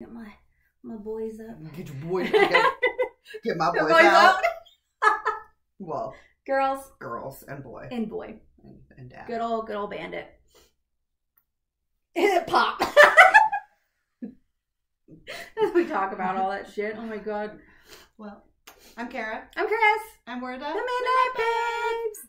Get my boys up. Get your boys. Get my boys out. Well, girls and boy and dad. Good old bandit. Pop. As we talk about all that shit. Oh my god. Well, I'm Kara. I'm Chris. And we're the Midnight Babes.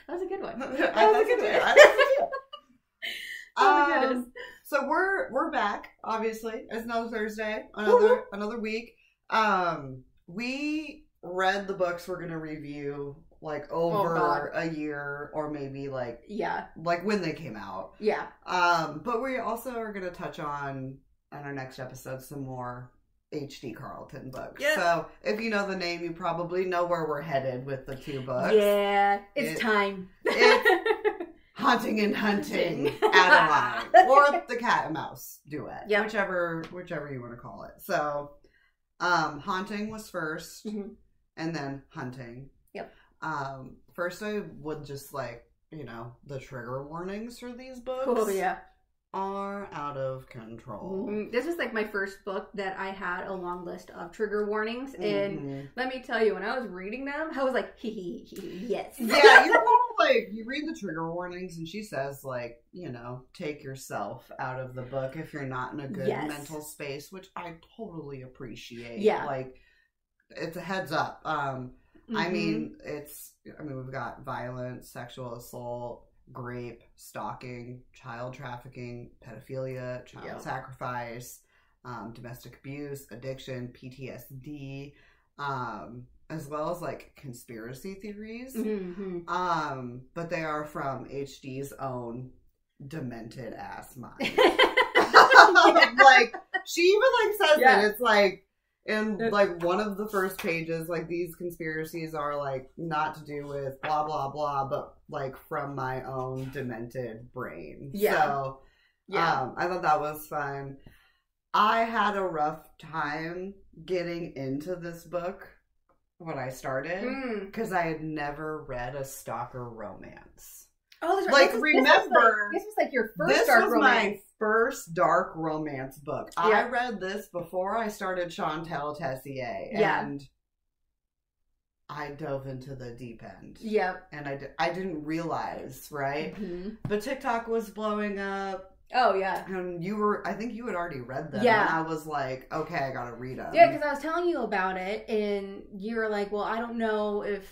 That was a good one. That was a good one. Oh my goodness. So we're back, obviously. It's another Thursday, another week. We read the books we're gonna review like over a year, or maybe like when they came out. Yeah. But we also are gonna touch on our next episode some more HD Carlton books. Yeah. So if you know the name, you probably know where we're headed with the two books. Yeah, it's time. It's Haunting and Hunting, Adeline, or the Cat and Mouse Duet. Yeah, whichever you want to call it. So, Haunting was first, and then Hunting. Yep. First, I would just the trigger warnings for these books. Oh yeah. Are out of control. This was like my first book that I had a long list of trigger warnings, and let me tell you, when I was reading them, I was like, yes. Yeah, you're like, you read the trigger warnings, and she says, take yourself out of the book if you're not in a good mental space, which I totally appreciate. Yeah. Like, it's a heads up. I mean, we've got violence, sexual assault, rape, stalking, child trafficking, pedophilia, child sacrifice, domestic abuse, addiction, PTSD, as well as conspiracy theories. But they are from HD's own demented ass mind. She even says it. It's in one of the first pages, these conspiracies are not to do with blah blah blah, but from my own demented brain. Yeah. So I thought that was fun. I had a rough time getting into this book when I started because I had never read a stalker romance. Oh, that's right. This was your first dark romance. My first dark romance book. Yeah. I read this before I started Chantal Tessier, and I dove into the deep end. Yeah, and I didn't realize, right? But TikTok was blowing up. Oh yeah, and I think you had already read them. Yeah, and I was like, okay, I gotta read them. Yeah, because I was telling you about it, and you were like, well, I don't know if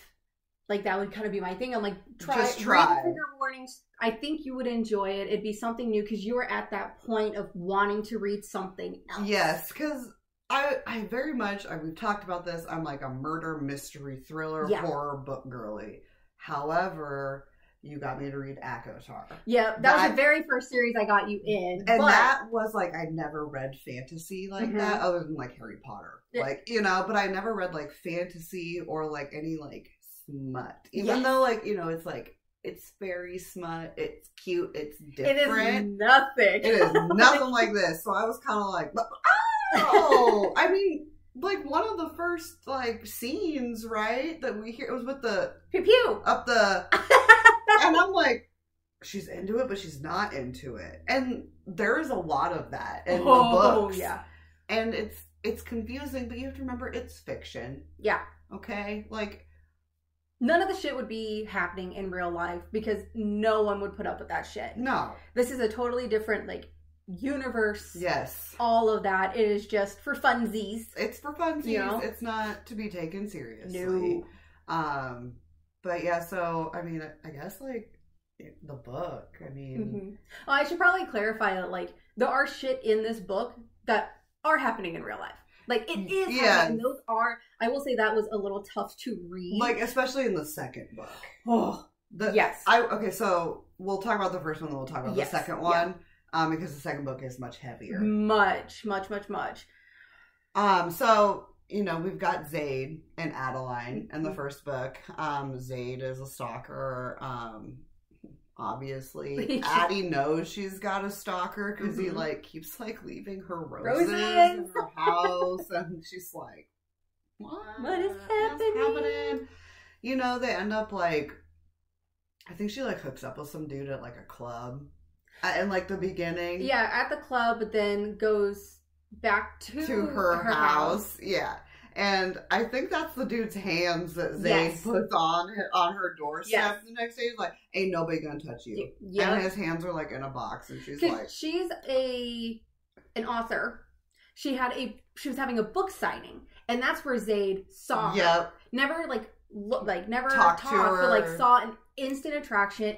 that would kind of be my thing. I'm like, try. Read the trigger warnings. I think you would enjoy it. It'd be something new because you were at that point of wanting to read something else. Yes, because I very much, we've talked about this, I'm like a murder, mystery, thriller, horror book girly. However, you got me to read ACOTAR. Yeah, that was the very first series I got you in. And that was I'd never read fantasy that, other than Harry Potter. But I never read fantasy or any smut. Even though it's fairy smut, it's cute, it's different. It is nothing. It is nothing like this. So I was kind of like, oh! I mean, one of the first, scenes, right, that we hear, it was with the... Pew-pew! Up the... And I'm like, she's into it, but she's not into it. And there's a lot of that in the books. Oh, yeah. And it's confusing, but you have to remember, it's fiction. Yeah. Okay? None of the shit would be happening in real life because no one would put up with that shit. No. This is a totally different, universe. Yes. All of that. It is just for funsies. It's for funsies. It's not to be taken seriously. No. But yeah, so, I mean, I guess, the book, I mean... Well, I should probably clarify that, there are shit in this book that are happening in real life. It is happening. Those are, I will say that was a little tough to read. Especially in the second book. Oh. Yes. Okay, so we'll talk about the first one, then we'll talk about the second one. Yeah. Because the second book is much heavier. Much. So, we've got Zaid and Adeline in the first book. Zaid is a stalker. obviously, Addie knows she's got a stalker because he like keeps like leaving her roses in her house, and she's like, what is happening? You know, they end up like, I think she like hooks up with some dude at like a club in like the beginning. Yeah, at the club, but then goes back to her house. Yeah. And I think that's the dude's hands that Zayd puts on her doorstep the next day. He's like, ain't nobody gonna touch you. Yep. And his hands are like in a box, and she's like, she's an author. She was having a book signing, and that's where Zayd saw her. Never never talked to her, but like saw an instant attraction,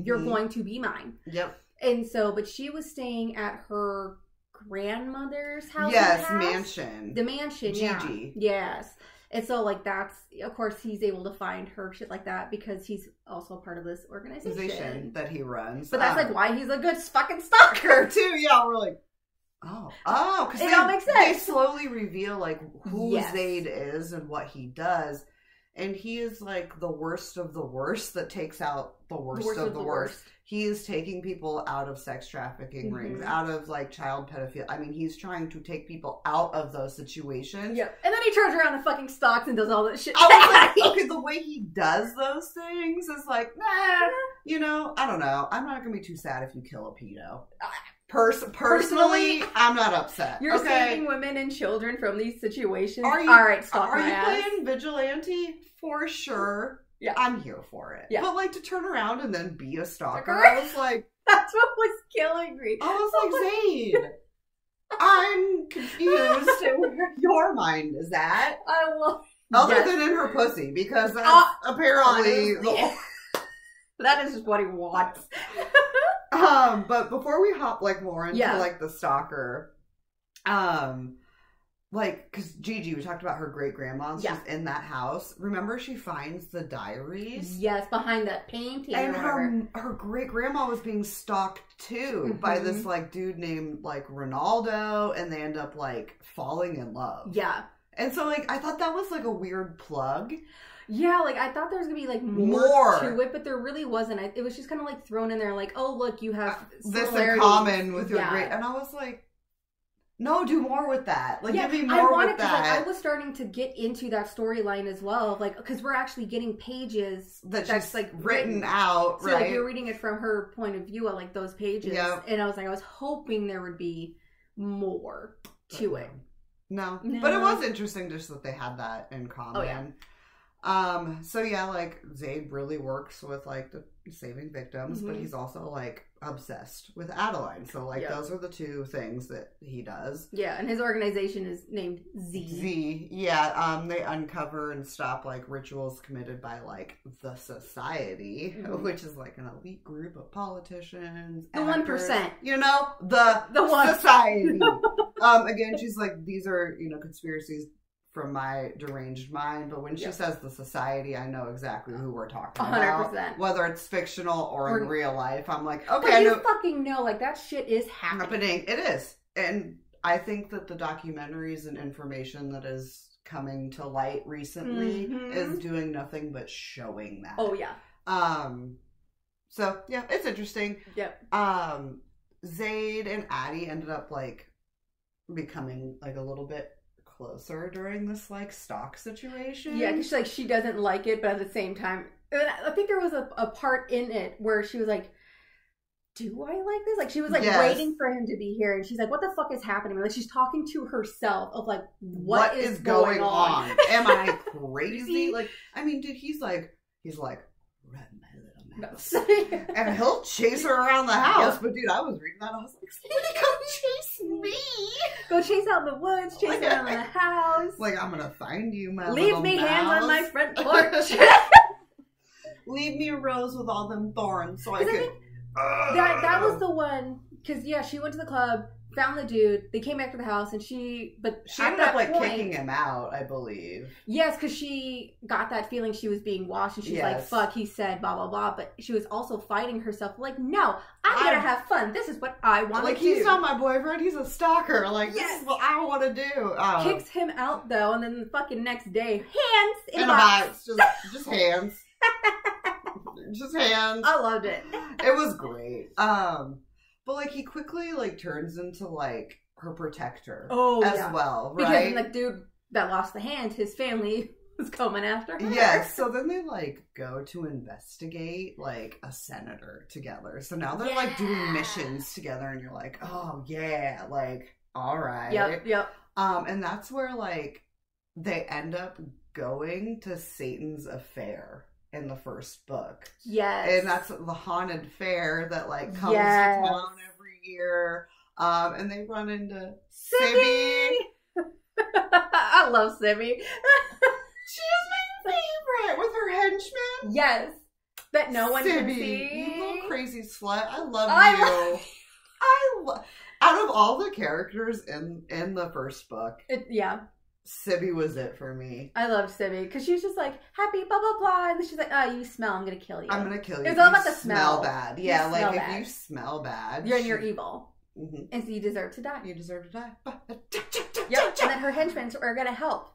you're going to be mine. Yep. And so, but she was staying at her grandmother's house. Yes, mansion. The mansion, Gigi. Yes. And so, like, that's, of course, he's able to find her, shit like that, because he's also a part of this organization that he runs. But that's, like, why he's a good fucking stalker, too. Yeah, we're like, because it all makes sense. They slowly reveal, like, who Zayd is and what he does. And he is, like, the worst of the worst that takes out the worst of the worst. He is taking people out of sex trafficking rings, out of, like, child pedophilia. I mean, he's trying to take people out of those situations. Yep. And then he turns around and fucking stalks and does all that shit. I was like, okay, the way he does those things is like, you know, I don't know. I'm not going to be too sad if you kill a pedo. Personally, I'm not upset. You're saving women and children from these situations. All right, stalk my ass. Are you playing vigilante? For sure. Yeah. I'm here for it. Yeah. But like to turn around and then be a stalker, I was like... That's what was killing me. I was like, Zayd, I'm confused where your mind is at. I will... Other than in her pussy, because that's apparently... That is just what he wants. But before we hop like more into like the stalker, like, because Gigi, we talked about her great grandma. She's in that house. Remember, she finds the diaries. Yes, behind that painting. And her great grandma was being stalked too by this like dude named like Ronaldo, and they end up like falling in love. Yeah. And so like I thought that was like a weird plug. Yeah, like I thought there was gonna be like more to it, but there really wasn't. It was just kind of like thrown in there, like, oh look, you have this in common with your great. And I was like, no, do more with that. Like, give me more with that. Like, I was starting to get into that storyline as well, like because we're actually getting pages that's like written out, so, right? Like, you're reading it from her point of view, like those pages, and I was hoping there would be more to it. No, but it was interesting just that they had that in common. Oh yeah. So yeah, like Zayd really works with like the saving victims, but he's also like obsessed with Adeline. So like those are the two things that he does. Yeah, and his organization is named Z. Yeah, they uncover and stop like rituals committed by like the society, which is like an elite group of politicians. The 1%. You know, the society. Again, she's like, these are, you know, conspiracies from my deranged mind, but when she says the society, I know exactly who we're talking 100%. about. Whether it's fictional or in real life, I'm like, okay, but you fucking know, like that shit is happening. It is, and I think that the documentaries and information that is coming to light recently is doing nothing but showing that. Oh yeah. So yeah, it's interesting. Yep. Zayd and Addie ended up like becoming like a little bit closer during this like stalk situation. Yeah, because she doesn't like it, but at the same time, I think there was a part in it where she was like, do I like this? Like she was like waiting for him to be here, and she's like, what the fuck is happening? Like she's talking to herself of like, what is going on? Am I crazy? Like, I mean, dude, he's like run my little mouse. And he'll chase her around the house. But dude, I was reading that, I was like, somebody come chase me. Go chase out in the woods, chase around the house. Like, I'm gonna find you, my Leave little me mouse. hands on my front porch. Leave me a rose with all them thorns so I can... That was the one, because she went to the club, found the dude, they came back to the house, and she ended up like kicking him out, I believe. Yes, because she got that feeling she was being watched, and she's like, fuck, he said blah blah blah, but she was also fighting herself, like, no, I'm gonna have fun, this is what I want to do. Like, he's not my boyfriend, he's a stalker, like, this is what I want to do. Kicks him out though, and then the fucking next day, hands in a box. Just hands. just hands. I loved it. It was great. But like he quickly like turns into like her protector as well, right? Because the dude that lost the hand, his family was coming after her. Yes, so then they like go to investigate like a senator together. So now they're like doing missions together, and you're like, oh yeah, like all right. Yep. And that's where like they end up going to Satan's affair in the first book. Yes. And that's the haunted fair that like comes to town every year. And they run into Sibby. I love Sibby. She is my favorite with her henchman. Yes. That no one Sibby, can see. You little crazy slut. I love you. Out of all the characters in the first book. Sibby was it for me. I loved Sibby because she was just like happy, blah blah blah, and then she's like, "Oh, you smell. I'm gonna kill you. I'm gonna kill you. It's all about the smell. Bad. Yeah, like if you smell bad, you're evil, and so you deserve to die. You deserve to die. Yep. And then her henchmen are gonna help.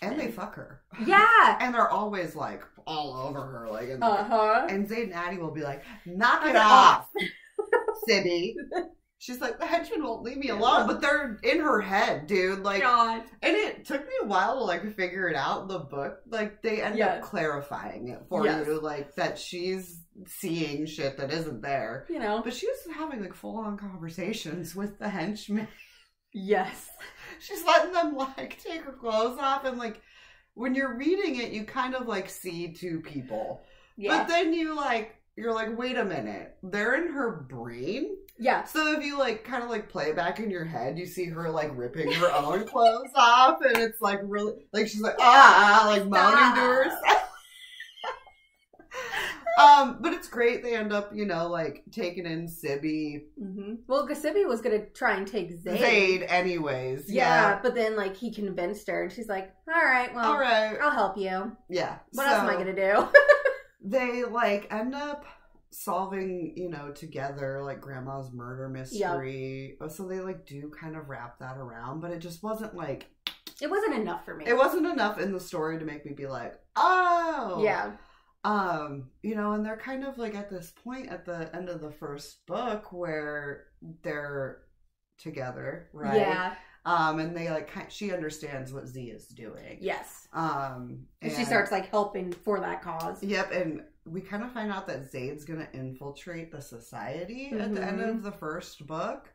And they fuck her. Yeah. And they're always like all over her, like. And Zayd and Addie will be like, "Knock it off, Sibby." She's like, the henchmen won't leave me alone, but they're in her head, dude. Like, God. And it took me a while to like figure it out in the book. Like, they end up clarifying it for you, like that she's seeing shit that isn't there, you know. But she was having like full on conversations with the henchmen. Yes, she's letting them like take her clothes off, and like when you're reading it, you kind of like see two people, but then you're like, wait a minute, they're in her brain. Yeah. So if you like kind of like play it back in your head, you see her like ripping her own clothes off, and it's like really like she's like like moaning to herself. But it's great. They end up, you know, like taking in Sibby. Well, because Sibby was gonna try and take Zayd anyways. Yeah, but then like he convinced her, and she's like, "All right, I'll help you." Yeah. What else am I gonna do? They like end up solving, you know, together like grandma's murder mystery. So they like do kind of wrap that around, but it just wasn't like, it wasn't enough for me. It wasn't enough in the story to make me be like, oh yeah. You know, and they're kind of like at this point at the end of the first book where they're together, right? Yeah. And they like she understands what Z is doing. Yes. And she starts like helping for that cause. Yep, and we kind of find out that Zayd's gonna infiltrate the society at the end of the first book.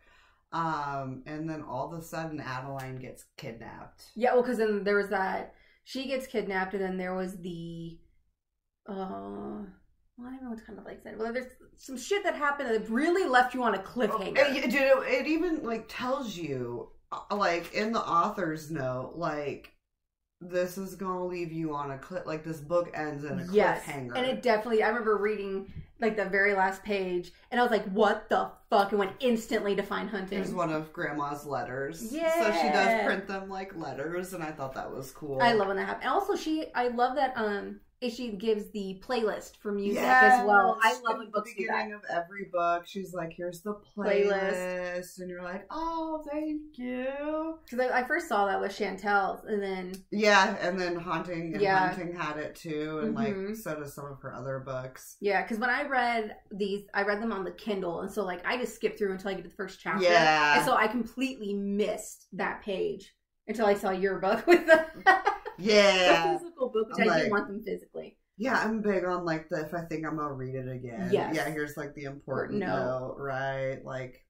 And then all of a sudden Adeline gets kidnapped. Yeah, well, because then there was that she gets kidnapped, and then there was the well, everyone's kind of like saying, well, there's some shit that happened that really left you on a cliffhanger. It even like tells you, like in the author's note, like this is gonna leave you on a cliff. Like this book ends in a cliffhanger. And it definitely. I remember reading like the very last page, and I was like, "What the fuck?" And went instantly to find Hunting. It was one of Grandma's letters. Yeah. So she does print them like letters, and I thought that was cool. I love when that happens. And also, I love that she gives the playlist for music as well. I love when books do that. At the beginning of every book, she's like, here's the playlist. And you're like, oh, thank you. Because I first saw that with Chantel's, and then... Yeah, and then Hunting had it too, and like, so does some of her other books. Yeah, because when I read these, I read them on the Kindle, and so like, I just skipped through until I get to the first chapter. Yeah. And so I completely missed that page until I saw your book with the... Yeah. The physical book, which I do want them physically. Yeah, I'm big on like the if I think I'm gonna read it again. Yes. Yeah, here's like the important note, right? Like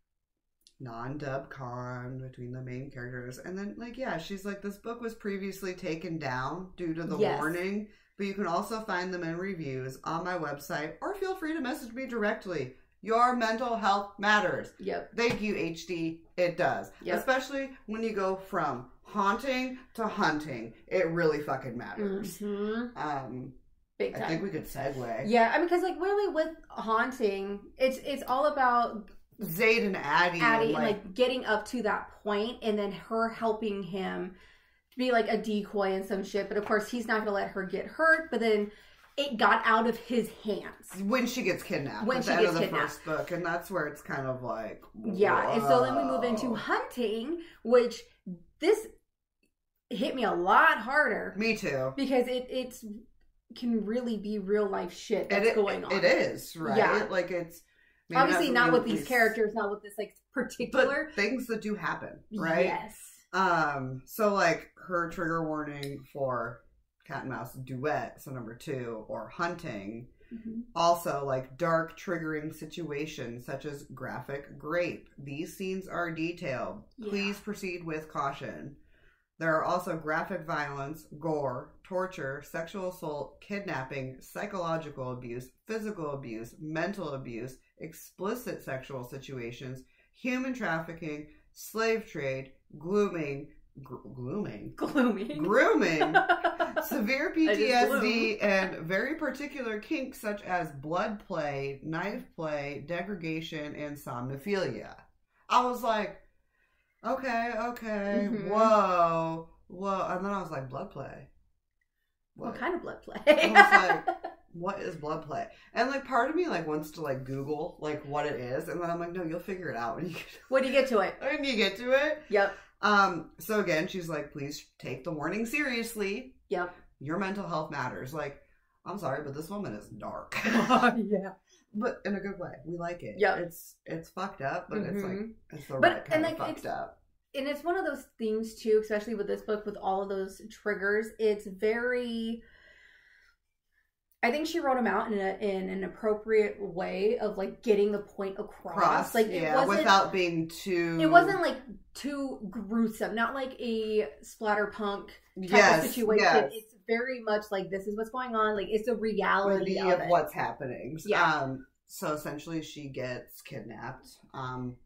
non-dub con between the main characters. And then like, yeah, she's like, this book was previously taken down due to the warning, but you can also find them in reviews on my website, or feel free to message me directly. Your mental health matters. Yep. Thank you, HD. It does. Yep. Especially when you go from haunting to hunting. It really fucking matters. Big time. I think we could segue. Yeah, I mean, because like really with haunting, it's all about Zayd and Addie and like getting up to that point, and then her helping him to be like a decoy and some shit. But of course, he's not going to let her get hurt. But then it got out of his hands when she gets kidnapped at the end of the first book, and that's where it's kind of like yeah. And so then we move into hunting, which this hit me a lot harder. Me too, because it's can really be real life shit that's going on. It is, right? Yeah. Like it's obviously not with these characters, not with this like particular, but things that do happen, right? Yes. So like her trigger warning for Cat and Mouse Duet, so number 2, or hunting. Mm-hmm. Also, like dark triggering situations such as graphic rape. These scenes are detailed. Yeah. Please proceed with caution. There are also graphic violence, gore, torture, sexual assault, kidnapping, psychological abuse, physical abuse, mental abuse, explicit sexual situations, human trafficking, slave trade, grooming, severe PTSD, and very particular kinks such as blood play, knife play, degradation, and somnophilia. I was like, okay, mm-hmm. whoa. And then I was like, blood play? What kind of blood play? I was like, what is blood play? And like part of me like wants to like Google like what it is, and then I'm like, no, you'll figure it out when you get to it. When you get to it. Yep. So again, she's like, please take the warning seriously. Yep. Your mental health matters. Like, I'm sorry, but this woman is dark. Yeah. But in a good way. We like it. Yeah. It's fucked up, but mm-hmm. it's like, it's the right kind of fucked up. And it's one of those things too, especially with this book, with all of those triggers, it's very... I think she wrote them out in an appropriate way of like getting the point across. Like it wasn't, without being too. It wasn't like too gruesome, not like a splatterpunk type of situation. Yes. It's very much like this is what's going on. Like it's a reality of what's happening. Yeah. So essentially, she gets kidnapped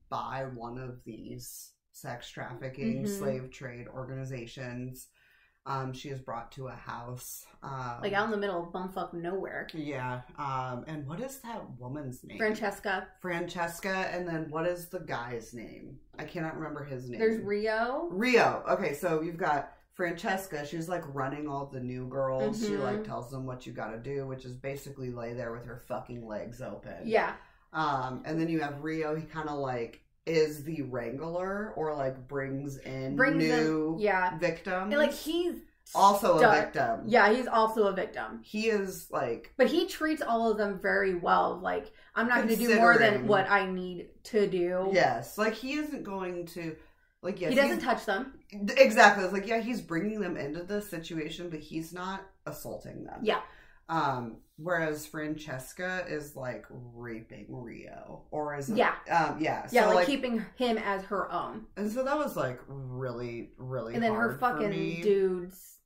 by one of these sex trafficking, mm-hmm. slave trade organizations. She is brought to a house. Like out in the middle of bumfuck nowhere. Yeah. And what is that woman's name? Francesca. And then what is the guy's name? I cannot remember his name. There's Rio. Okay, so you've got Francesca. She's like running all the new girls. Mm-hmm. She like tells them what you gotta do, which is basically lay there with her fucking legs open. Yeah. And then you have Rio. He kind of like is the wrangler or like brings new victims. And like he's also a victim. Yeah, he's also a victim. He is like... But he treats all of them very well. Like, I'm not going to do more than what I need to do. Yes. Like, he isn't going to... Like, yes, he doesn't touch them. Exactly. It's like, yeah, he's bringing them into this situation, but he's not assaulting them. Yeah. Whereas Francesca is like raping Rio, or is yeah, so like keeping him as her own. And so that was like really, really. And then hard her fucking dudes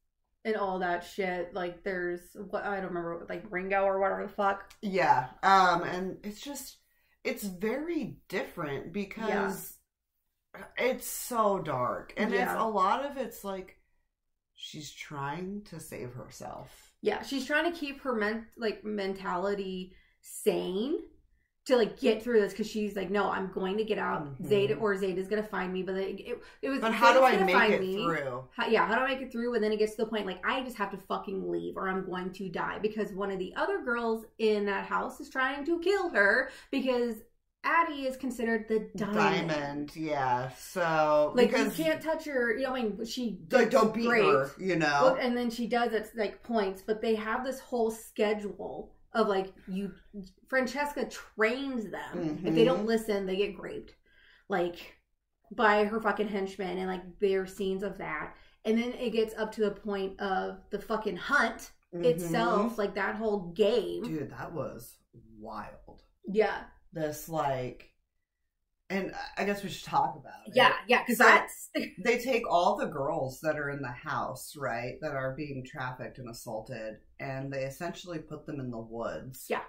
and all that shit. Like there's what I don't remember, like Ringo or whatever the fuck. Yeah. And it's very different because it's so dark, and it's a lot of it's like she's trying to save herself. Yeah, she's trying to keep her mentality sane to like get through this because she's like, no, I'm going to get out. Mm-hmm. Zeta's going to find me, but But how do I make it through? How do I make it through? And then it gets to the point like I just have to fucking leave or I'm going to die because one of the other girls in that house is trying to kill her because Addie is considered the diamond. Yeah. So like you can't touch her. You know, I mean, she like don't beat her. You know, well, and then she does at like points, but they have this whole schedule of like Francesca trains them. Mm-hmm. If they don't listen, they get raped, like by her fucking henchmen, and like there are scenes of that, and then it gets up to the point of the fucking hunt itself, like that whole game. Dude, that was wild. Yeah. This like, and I guess we should talk about it. Yeah, because that's they take all the girls that are in the house, right, that are being trafficked and assaulted, and they essentially put them in the woods. Yeah,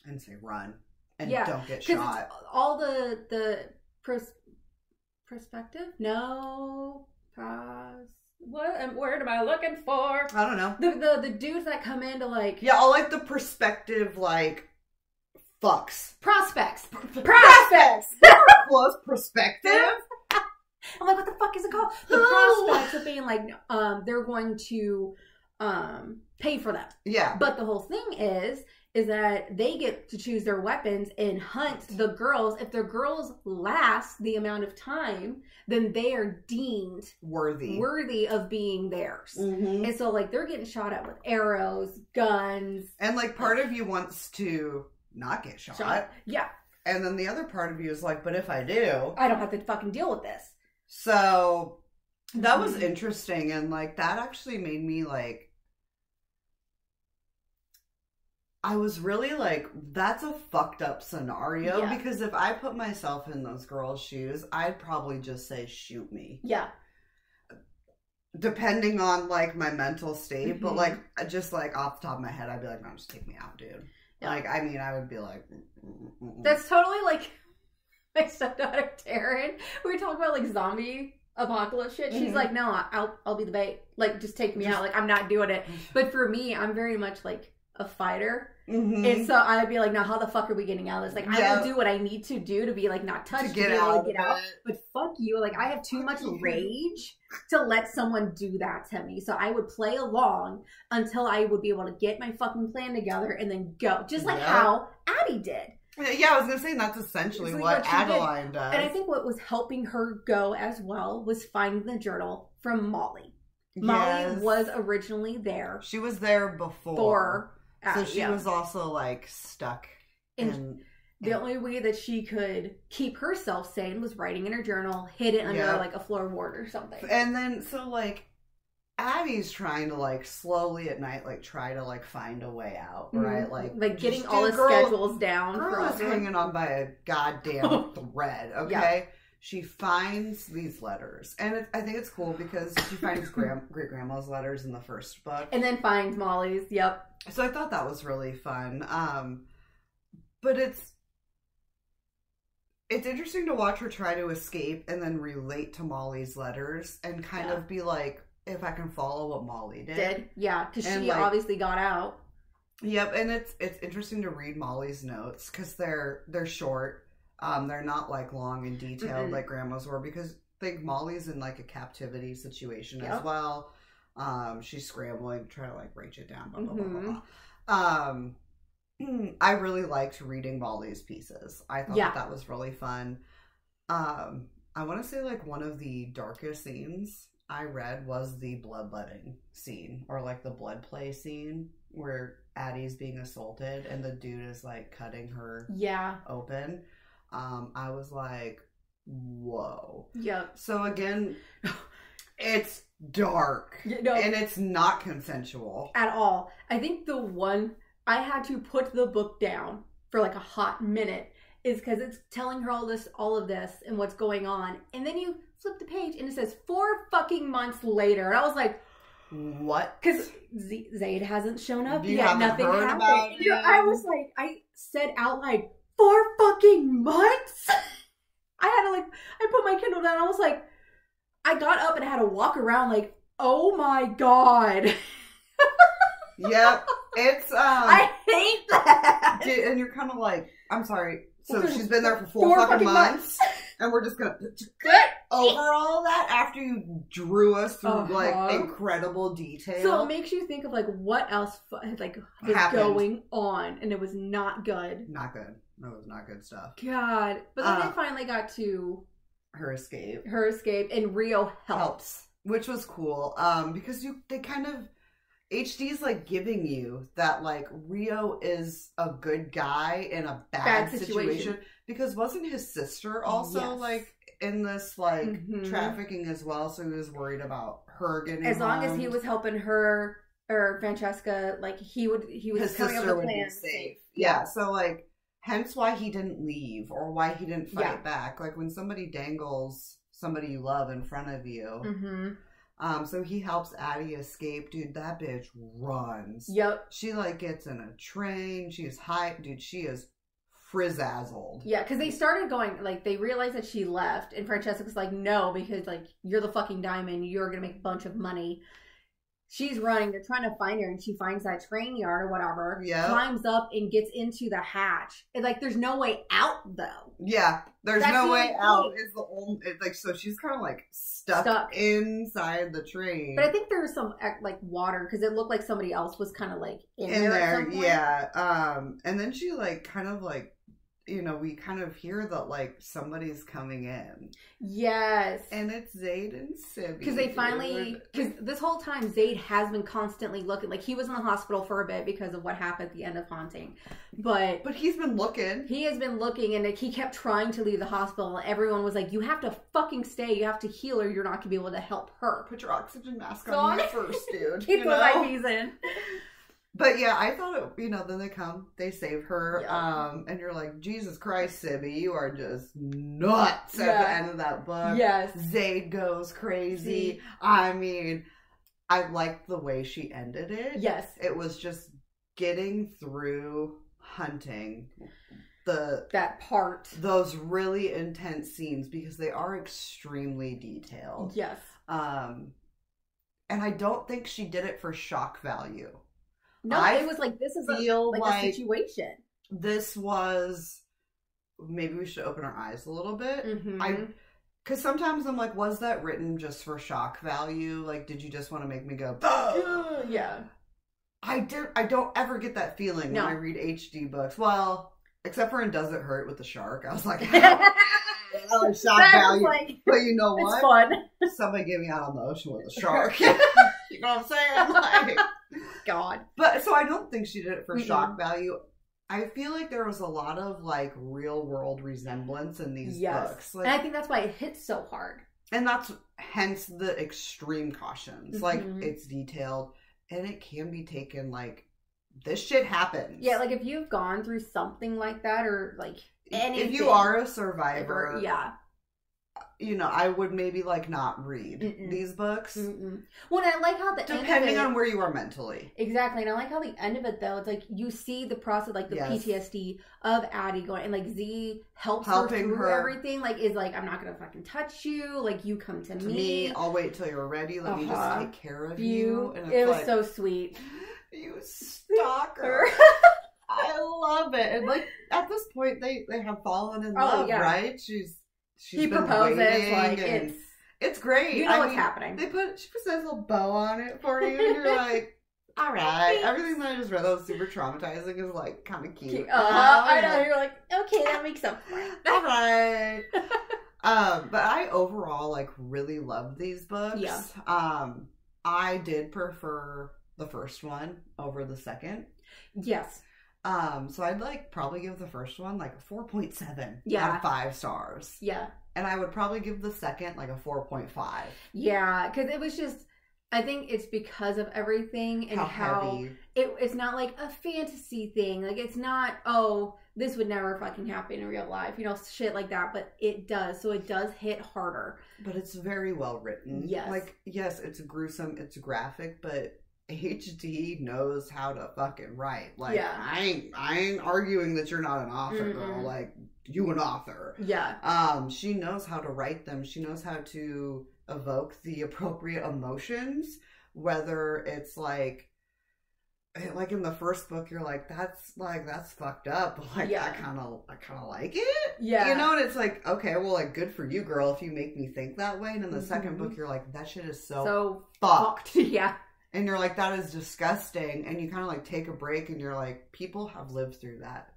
and say run and don't get shot. All the perspective. No, pause. What word am I looking for? I don't know. The dudes that come in to like all like the perspective like. Fucks. Prospects. Close perspective. I'm like, what the fuck is it called? The prospects of being like, they're going to pay for them. Yeah. But the whole thing is is that they get to choose their weapons and hunt the girls. If the girls last the amount of time, then they are deemed worthy of being theirs. And so like they're getting shot at with arrows, guns. And like part of you wants to not get shot. Yeah. And then the other part of you is like, but if I do, I don't have to fucking deal with this. So that was interesting. And like that actually made me like, I was really like, that's a fucked up scenario, because if I put myself in those girls' shoes, I'd probably just say, shoot me. Yeah. Depending on like my mental state, but like, just like off the top of my head, I'd be like, no, just take me out, dude. Yeah. Like, I mean, I would be like, That's totally like my stepdaughter, Taryn. We were talking about like zombie apocalypse shit. She's like, no, I'll be the bait. Like, just take me out. Like, I'm not doing it. But for me, I'm very much like a fighter. And so I'd be like, now how the fuck are we getting out of this? Like, I will do what I need to do to be like not touched, to get out. But fuck you. Like, I have too much rage to let someone do that to me. So I would play along until I would be able to get my fucking plan together and then go. Just like how Addie did. Yeah, I was going to say, that's essentially what Adeline does. And I think what was helping her go as well was finding the journal from Molly. Molly was originally there. She was there before. So she was also like stuck. And the only way that she could keep herself sane was writing in her journal, hid it under like a floorboard or something. And then so like Addie's trying to like slowly at night like try to like find a way out, right? Like getting all the schedules down. Girl is hanging on by a goddamn thread. Okay. Yeah. She finds these letters, and I think it's cool because she finds great grandma's letters in the first book, and then finds Molly's. Yep. So I thought that was really fun. But it's interesting to watch her try to escape and then relate to Molly's letters and kind of be like, if I can follow what Molly did. Yeah, because she like, obviously got out. Yep, and it's interesting to read Molly's notes because they're short. They're not like long and detailed like grandma's were, because I think Molly's in like a captivity situation as well. She's scrambling to try to like break it down, blah, blah, blah, blah, blah. I really liked reading Molly's pieces. I thought that was really fun. I want to say like one of the darkest scenes I read was the bloodletting scene, or like the blood play scene where Addie's being assaulted and the dude is like cutting her open. I was like, whoa. Yep. So again, it's dark. And it's not consensual. At all. I think the one I had to put the book down for like a hot minute is because it's telling her all of this and what's going on. And then you flip the page and it says 4 fucking months later. And I was like, what? Because Zayd hasn't shown up yet. Nothing happened. I was like, I said out loud, 4 fucking months? I put my Kindle down. I was like, I got up and I had to walk around like, oh my God. Yep. It's, I hate that. And you're kind of like, I'm sorry. So she's been there for 4 fucking months. And we're just going to get over all that after you drew us through like incredible detail. So it makes you think of like what else like is going on, and it was not good. Not good. No, it was not good stuff. God. But then they finally got to her escape. And Rio helps. Which was cool. Because they kind of HD's like giving you that like Rio is a good guy in a bad situation. Because wasn't his sister also like in this like trafficking as well? So he was worried about her getting as long as he was helping her or Francesca, like he was his coming up sister with would be safe. Yeah. So like hence why he didn't leave or why he didn't fight back. Like when somebody dangles somebody you love in front of you. So he helps Addie escape. Dude, that bitch runs. Yep. She like gets in a train. She's hyped. Dude, she is frizzazzled. Yeah, because they started going, like, they realized that she left, and Francesca was like, no, because, like, you're the fucking diamond, you're gonna make a bunch of money. She's running. They're trying to find her, and she finds that train yard or whatever. Yeah. Climbs up and gets into the hatch. And, like, there's no way out, though. Yeah. There's no way out. Is the only, like, so she's kind of, like, stuck inside the train. But I think there was some, like, water, because it looked like somebody else was kind of, like, in there. At some point. Yeah. And then she, like, kind of, like, you know, we kind of hear that, like, somebody's coming in. Yes. And it's Zaid and Sibby. Because they finally, because this whole time, Zaid has been constantly looking. Like, he was in the hospital for a bit because of what happened at the end of Haunting. But he's been looking. He has been looking, and like, he kept trying to leave the hospital. And everyone was like, you have to fucking stay. You have to heal, or you're not going to be able to help her. Put your oxygen mask on you first, dude. Keep those IVs in. But yeah, I thought it, you know, then they come, they save her, and you're like, Jesus Christ, Sibby, you are just nuts at the end of that book. Yes. Zaid goes crazy. I mean, I liked the way she ended it. Yes. It was just getting through Hunting. That part. Those really intense scenes, because they are extremely detailed. Yes. And I don't think she did it for shock value. No, it was like, this is like a situation. This was, maybe we should open our eyes a little bit. Mm-hmm. Because sometimes I'm like, was that written just for shock value? Like, did you just want to make me go, yeah. I don't ever get that feeling when I read HD books. Well, except for in Does It Hurt with the Shark. I was like, oh, shock value. Like, but you know what? It's fun. Somebody get me out on the ocean with a shark. You know what I'm saying? Like, God. But so I don't think she did it for shock value. I feel like there was a lot of like real world resemblance in these books. Like, and I think that's why it hits so hard. And that's hence the extreme cautions. Like, it's detailed and it can be taken like, this shit happens. Yeah, like if you've gone through something like that, or like anything. If you are a survivor. Yeah. You know, I would maybe like not read these books. Well, and I like how the depending on where you are mentally. Exactly, and I like how the end of it though, it's like you see the process, like the PTSD of Addie going, and like Z helping her through everything. Like, is like, I'm not gonna fucking touch you. Like, you come to me. I'll wait till you're ready. Let me just take care of you. And it was like, so sweet. You stalker. I love it. And like at this point, they have fallen in love, right? He proposes, like, it's great. You know what's happening. She puts a nice little bow on it for you, and you're like, all right. Everything that I just read that was super traumatizing is like kind of cute. I know. You're like, okay, that makes up for it. All right. But I overall like really loved these books. Yeah. I did prefer the first one over the second. Yes. So I'd like probably give the first one like a 4.7 out of 5 stars. Yeah. And I would probably give the second like a 4.5. Yeah, because it was just, I think it's because of everything and how heavy. It's not like a fantasy thing. Like, it's not, oh, this would never fucking happen in real life, you know, shit like that. But it does. So it does hit harder. But it's very well written. Yes. Like, yes, it's gruesome, it's graphic, but HD knows how to fucking write. Like, I ain't arguing that you're not an author, girl. Like, you an author. Yeah. She knows how to write them. She knows how to evoke the appropriate emotions, whether it's like in the first book, you're like, that's fucked up, but like, I kind of like it. Yeah. You know, and it's like, okay, well, like, good for you, girl, if you make me think that way. And in the second book, you're like, that shit is so fucked. Yeah. And you're like, that is disgusting. And you kind of like take a break and you're like, people have lived through that.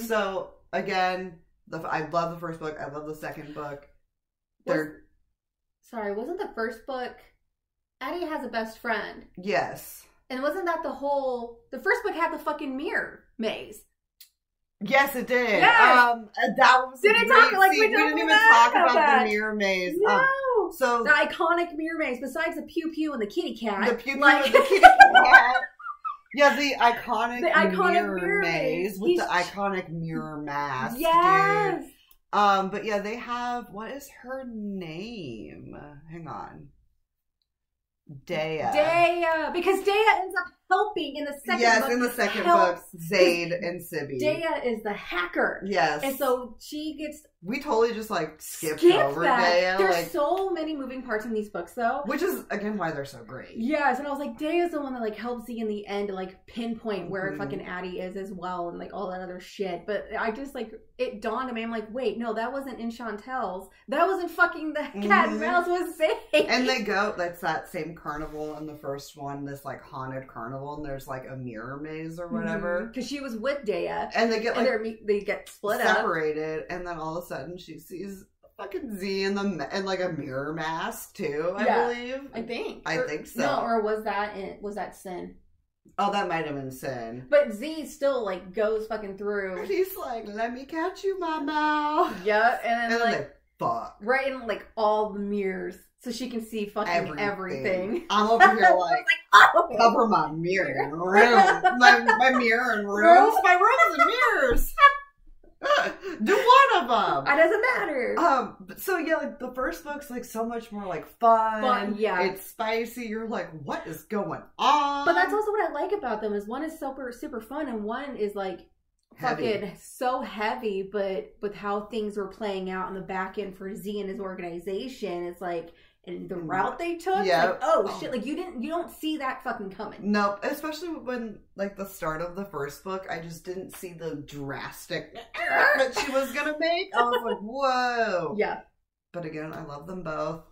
So again, I love the first book. I love the second book. Sorry, wasn't the first book, Addie has a best friend? Yes. And wasn't that the first book had the fucking mirror maze? Yes, it did. Yes. That was we didn't even talk about the mirror maze. No. So the iconic mirror maze, besides the pew pew and the kitty cat. The pew pew and the kitty cat. Yeah, the iconic mirror maze with the iconic mirror mask. Yes. Dude. But yeah, they have, what is her name? Hang on. Dea. Because Dea ends up helping in the second book. Yes, in the second book, Zaid and Sibby. Dea is the hacker. Yes. And so she gets We totally just, like, skipped over Dea. There's like, so many moving parts in these books, though. Which is, again, why they're so great. Yes, and I was like, Dea's the one that, like, helps Z in the end to, like, pinpoint where fucking Addie is as well and, like, all that other shit. But I just, like, it dawned on me. I'm like, wait, no, that wasn't in Chantel's. That was in fucking the Cat and Mouse was saying. And they go, that's that same carnival in the first one, this, like, haunted carnival, and there's, like, a mirror maze or whatever. Because she was with Dea. And they get, like, they get split separated, and then all of a sudden she sees fucking Z in like a mirror mask too. I believe. I think so. No, or was that Sin? Oh, that might have been Sin. But Z still like goes fucking through. And he's like, "Let me catch you, Mama." Yeah, and then like they fuck right in like all the mirrors, so she can see fucking everything. I'm over here like, cover my mirror and room, my mirror and rooms. My rooms and mirrors. Do one of them. It doesn't matter. So yeah, like the first book's like so much more like fun. Yeah, it's spicy. You're like, what is going on? But that's also what I like about them is one is super fun and one is like fucking so heavy. But with how things were playing out in the back end for Z and his organization, it's like. And the route they took, like, shit, like you don't see that fucking coming. Nope, especially when like the start of the first book, I just didn't see the drastic that she was gonna make. I was like, whoa. Yeah. But again, I love them both.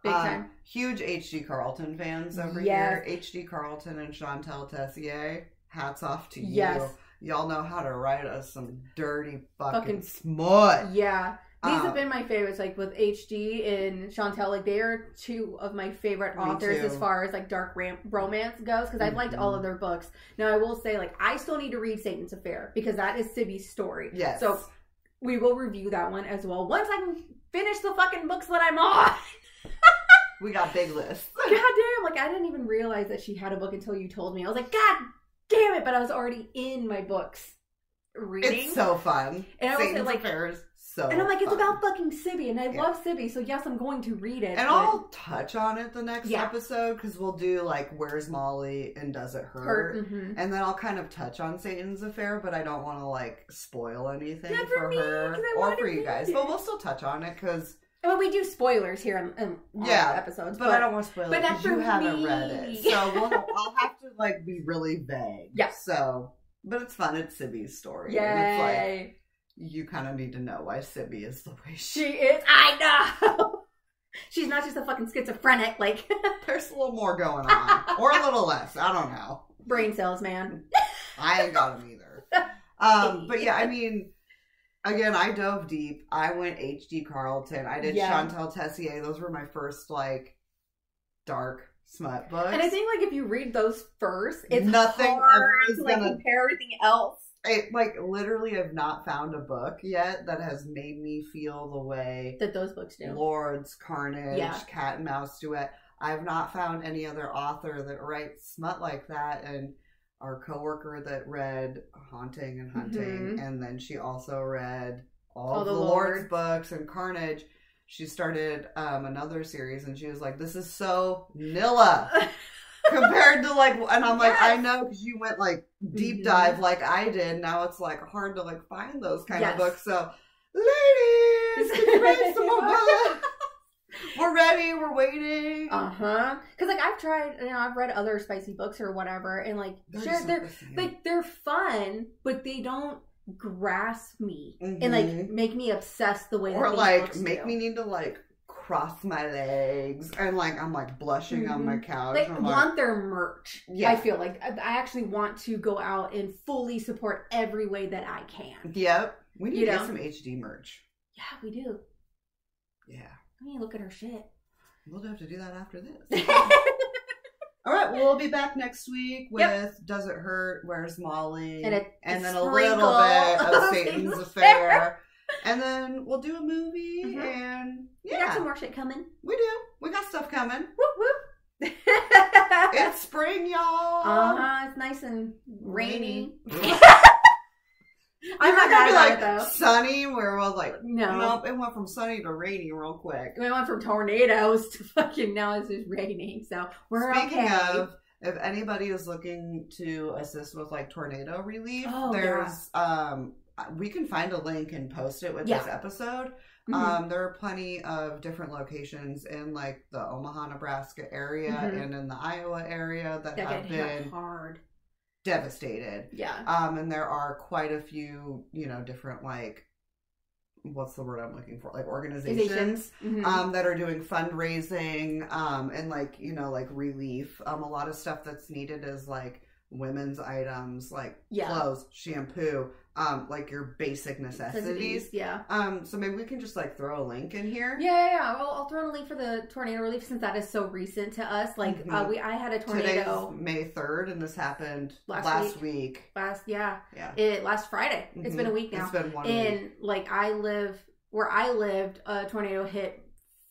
Big time. Huge H.D. Carlton fans over here. H.D. Carlton and Chantel Tessier. Hats off to you. Y'all know how to write us some dirty fucking smut. Yeah. These have been my favorites, like with HD and Chantel. Like they are two of my favorite authors as far as like dark romance goes. Because I've liked all of their books. Now I will say, like I still need to read Satan's Affair because that is Sibby's story. Yes. So we will review that one as well once I can finish the fucking books that I'm on. We got big lists. God damn! Like I didn't even realize that she had a book until you told me. I was like, God damn it! But I was already in my books reading. It's so fun. And I was Satan's like. Affairs. And I'm like, it's about fucking Sibby, and I love Sibby, so yes, I'm going to read it. And I'll touch on it the next episode, because we'll do, like, Where's Molly and Does It Hurt? And then I'll kind of touch on Satan's Affair, but I don't want to, like, spoil anything for her or for you guys. But we'll still touch on it, because... Well, we do spoilers here on episodes. But I don't want to spoil it, because you haven't read it. So I'll have to, like, be really vague. Yeah. So, but it's fun. It's Sibby's story. Yay. And it's like... You kind of need to know why Sibby is the way she is. I know. She's not just a fucking schizophrenic. Like there's a little more going on, or a little less. I don't know. Brain cells, man. I ain't got them either. But yeah, I mean, again, I dove deep. I went H.D. Carlton. I did Chantel Tessier. Those were my first like dark smut books. And I think like if you read those first, it's nothing hard to like compare everything else. I, like, literally have not found a book yet that has made me feel the way that those books do. Lords, Carnage, Cat and Mouse Duet. I've not found any other author that writes smut like that. And our coworker that read Haunting and Hunting, and then she also read all the Lords books and Carnage. She started another series, and she was like, "This is so Nilla." Compared to like, and I'm like, I know, because you went like deep dive like I did. Now it's like hard to like find those kind of books. So, ladies, can you read some more books? We're ready. We're waiting. Because like I've tried, I've read other spicy books or whatever, and like they're fun, but they don't grasp me and like make me obsessed the way that these like books make me need to like cross my legs and like I'm like blushing on my couch. Like want their merch. Yeah, I feel like I actually want to go out and fully support every way that I can. Yep, we need to get some HD merch. Yeah, we do. Yeah, I mean, look at our shit. We'll have to do that after this. All right, we'll be back next week with Does It Hurt? Where's Molly? And then a little bit of Satan's Affair. And then we'll do a movie, and we got some more shit coming. We do. We got stuff coming. Whoop whoop. It's spring, y'all. It's nice and rainy. I'm not gonna be like though. Sunny, where we're like, nope, it went from sunny to rainy real quick. We went from tornadoes to fucking now it's just raining. So we're Speaking of, if anybody is looking to assist with like tornado relief, there's we can find a link and post it with this episode. There are plenty of different locations in like the Omaha, Nebraska area and in the Iowa area that have been devastated. And there are quite a few, you know, different like, what's the word I'm looking for? Like organizations that are doing fundraising and like, you know, like relief. A lot of stuff that's needed is like women's items, like clothes, shampoo, like your basic necessities. So maybe we can just like throw a link in here. I'll throw in a link for the tornado relief since that is so recent to us. Like I had a tornado. Today's May 3rd and this happened last week. Last Friday. It's been a week now. It's been 1 week. And like where I lived, a tornado hit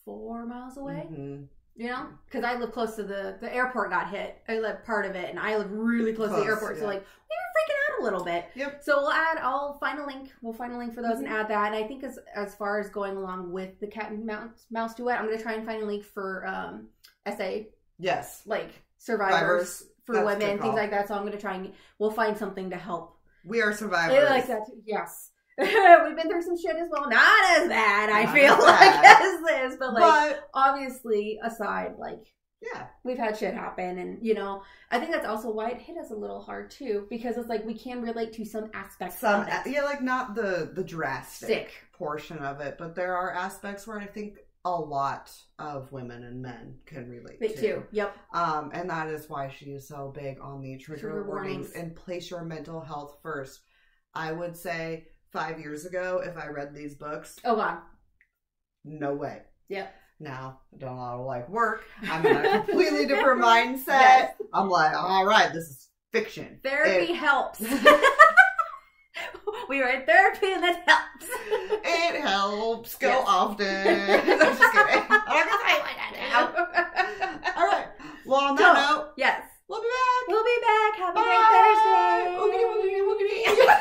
4 miles away. You know, because I live close to the airport got hit. I live part of it, and I live really close to the airport. So like we were freaking out a little bit. So I'll find a link. We'll find a link for those and add that. And I think as far as going along with the cat and mouse duet, I'm gonna try and find a link for SA. Like survivors for women, things like that. So I'm gonna try and we'll find something to help. We are survivors. Like that too. Yes. We've been through some shit as well. Not as bad, I feel like, as this. But, like, obviously, aside, like, we've had shit happen. And, you know, I think that's also why it hit us a little hard, too. Because it's like we can relate to some aspects of it. Yeah, like, not the drastic portion of it. But there are aspects where I think a lot of women and men can relate to. And that is why she is so big on the trigger warnings. And place your mental health first. I would say 5 years ago, if I read these books, oh god, no way. Now I've done a lot of like work. I'm in a completely different mindset. I'm like, all right, this is fiction. Therapy helps. We are in therapy and it helps. It helps. Go often. I'm just kidding. I'm gonna say like that now. All right. Well, on that note, we'll be back. We'll be back. Have a great Thursday. Oogity.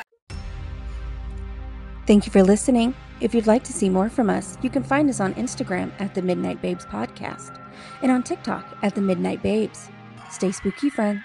Thank you for listening. If you'd like to see more from us, you can find us on Instagram at the Midnight Babes Podcast and on TikTok at the Midnight Babes. Stay spooky, friends.